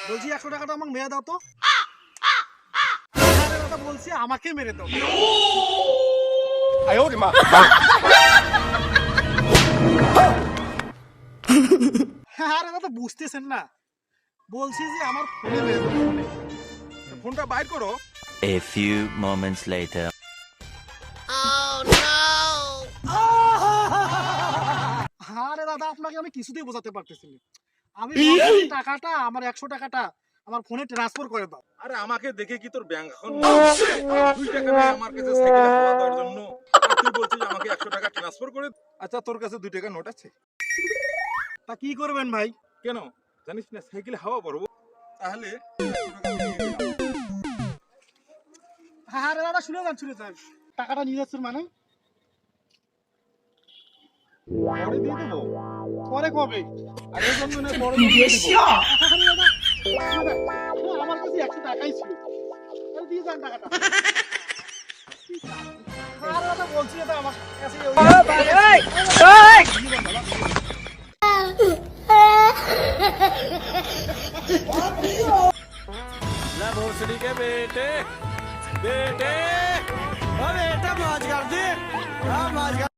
বলছি 100 টাকাটা আমাকে মেরে দাও তো। দাদা বলছি আমাকে মেরে দাও। আরে দাদা বুঝতেছেন না, বলছি যে আমার ফোনে মেরে দাও, ফোনটা বাইর করো। A few moments later. আরে দাদা আপনাকে আমি কিছুতেই বোঝাতে পারতেছি না। আমি বলছি টাকাটা আমার 100 টাকাটা আমার ফোনে ট্রান্সফার করে দাও। আরে আমাকে দেখে কি তোর ব্যাংক অ্যাকাউন্ট 2 টাকা নেই আমার কাছে সাইকেল হাওয়া দেওয়ার জন্য, আর তুই বলছিস যে আমাকে 100 টাকা ট্রান্সফার করে দে। আচ্ছা তোর কাছে 2 টাকা নোট আছে? তা কি করবেন ভাই? কেন জানিস না সাইকেলে হাওয়া ভরবো? তাহলে আরে দাদা শুনে যান, টাকাটা নিয়ে যাচ্ছেন মানে পরে দিয়ে দেবো। পরে কবে? আগের জন্মে পরে দিয়ে দেবো। আরে দাদা, আমার কাছে 100 টাকাই ছিল, তাহলে দিয়ে যান টাকাটা। আরে দাদা বলছি এটা আমার কাছে भोसड़ी के बेटे बेटे, अरे बेटा मौज कर दे।